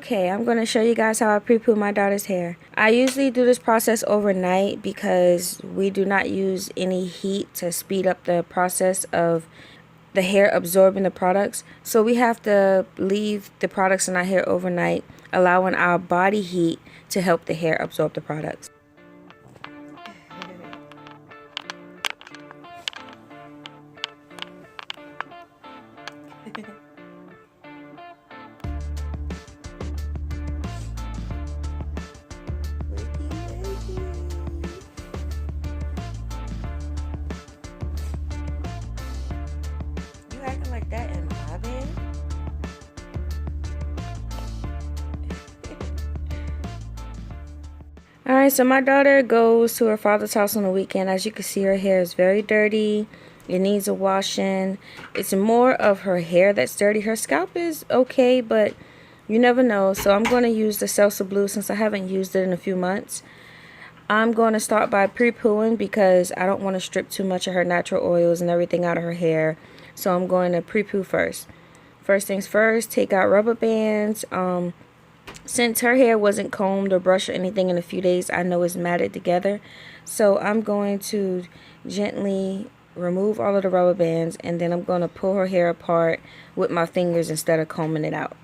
Okay, I'm going to show you guys how I pre-poo my daughter's hair. I usually do this process overnight because we do not use any heat to speed up the process of the hair absorbing the products. So we have to leave the products in our hair overnight, allowing our body heat to help the hair absorb the products. Acting like that in my bed? Alright, so my daughter goes to her father's house on the weekend. As you can see, her hair is very dirty. It needs a washing. It's more of her hair that's dirty. Her scalp is okay, but you never know. So I'm going to use the Salsa Blue since I haven't used it in a few months. I'm going to start by pre-pooing because I don't want to strip too much of her natural oils and everything out of her hair. So I'm going to pre-poo first. First things first, take out rubber bands. Since her hair wasn't combed or brushed or anything in a few days, I know it's matted together. So I'm going to gently remove all of the rubber bands, and then I'm going to pull her hair apart with my fingers instead of combing it out.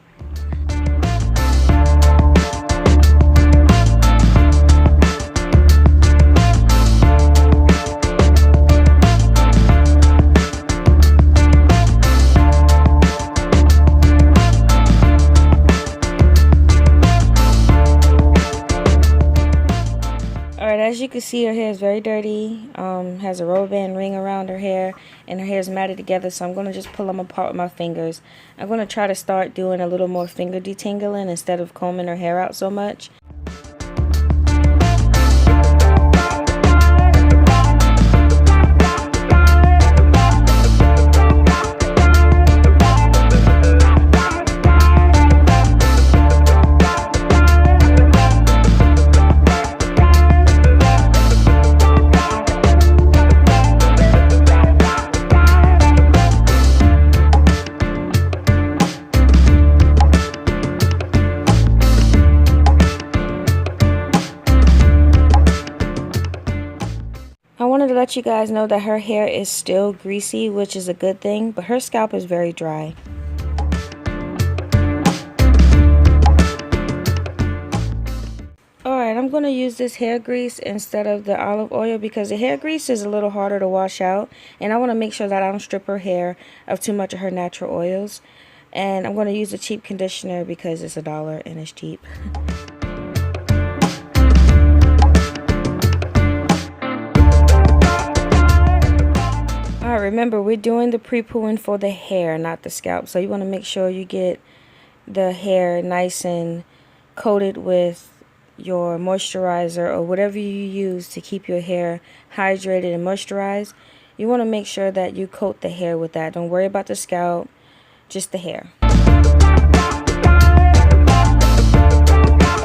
As you can see, her hair is very dirty, has a rubber band ring around her hair, and her hair is matted together, so I'm going to just pull them apart with my fingers. I'm going to try to start doing a little more finger detangling instead of combing her hair out so much. I wanted to let you guys know that her hair is still greasy, which is a good thing, but her scalp is very dry. Alright, I'm going to use this hair grease instead of the olive oil because the hair grease is a little harder to wash out, and I want to make sure that I don't strip her hair of too much of her natural oils. And I'm going to use a cheap conditioner because it's $1 and it's cheap. Alright, remember we're doing the pre-pooing for the hair, not the scalp. So you want to make sure you get the hair nice and coated with your moisturizer or whatever you use to keep your hair hydrated and moisturized. You want to make sure that you coat the hair with that. Don't worry about the scalp, just the hair.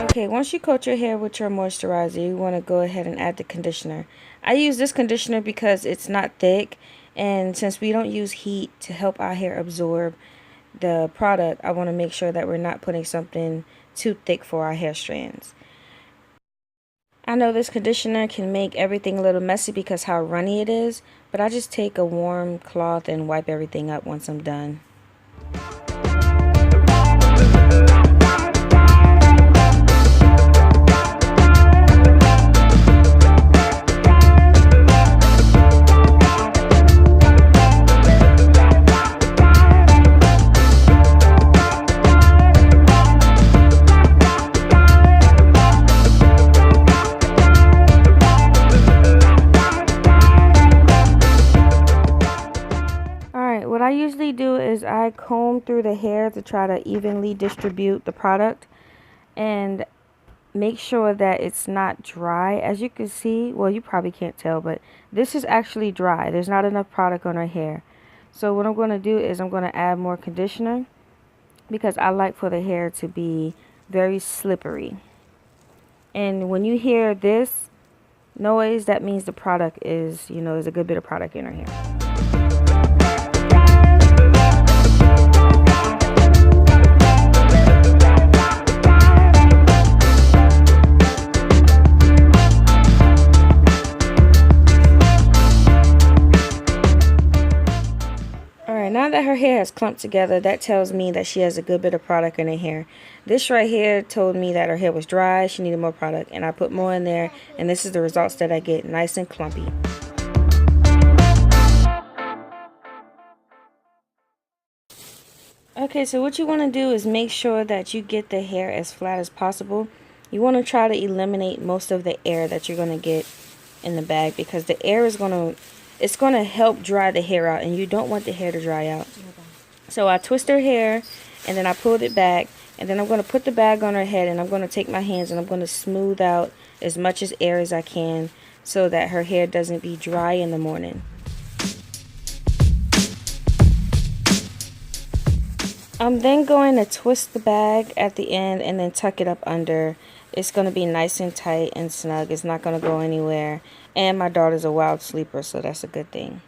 Okay, once you coat your hair with your moisturizer, you want to go ahead and add the conditioner. I use this conditioner because it's not thick, and since we don't use heat to help our hair absorb the product, I want to make sure that we're not putting something too thick for our hair strands. I know this conditioner can make everything a little messy because how runny it is, but I just take a warm cloth and wipe everything up once I'm done. What I usually do is I comb through the hair to try to evenly distribute the product and make sure that it's not dry. As you can see, well, you probably can't tell, but this is actually dry. There's not enough product on her hair. So what I'm going to do is I'm going to add more conditioner because I like for the hair to be very slippery. And when you hear this noise, that means the product is, there's a good bit of product in her hair. has clumped together, that tells me that she has a good bit of product in her hair. This right here told me that her hair was dry, she needed more product, and I put more in there, and this is the results that I get, nice and clumpy. Okay, so what you want to do is make sure that you get the hair as flat as possible. You want to try to eliminate most of the air that you're going to get in the bag, because the air is going to help dry the hair out, and you don't want the hair to dry out. So I twist her hair, and then I pulled it back, and then I'm going to put the bag on her head, and I'm going to take my hands and I'm going to smooth out as much as air as I can so that her hair doesn't be dry in the morning. I'm then going to twist the bag at the end and then tuck it up under. It's going to be nice and tight and snug. It's not going to go anywhere. And my daughter's a wild sleeper, so that's a good thing.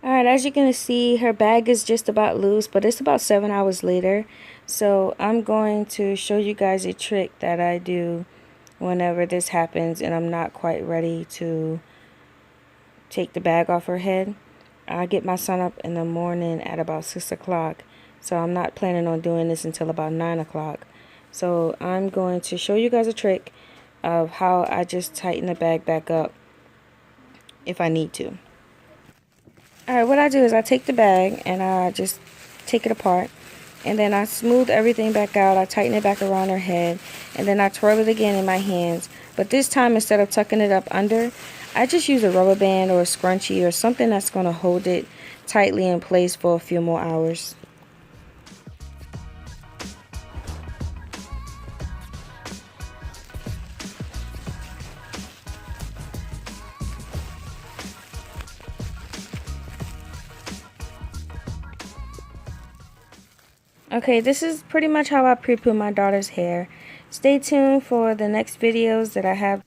Alright, as you can see, her bag is just about loose, but it's about 7 hours later. So I'm going to show you guys a trick that I do whenever this happens and I'm not quite ready to take the bag off her head. I get my son up in the morning at about 6 o'clock, so I'm not planning on doing this until about 9 o'clock. So I'm going to show you guys a trick of how I just tighten the bag back up if I need to. Alright, what I do is I take the bag and I just take it apart, and then I smooth everything back out. I tighten it back around her head, and then I twirl it again in my hands. But this time, instead of tucking it up under, I just use a rubber band or a scrunchie or something that's going to hold it tightly in place for a few more hours. Okay, this is pretty much how I prepoo my daughter's hair. Stay tuned for the next videos that I have.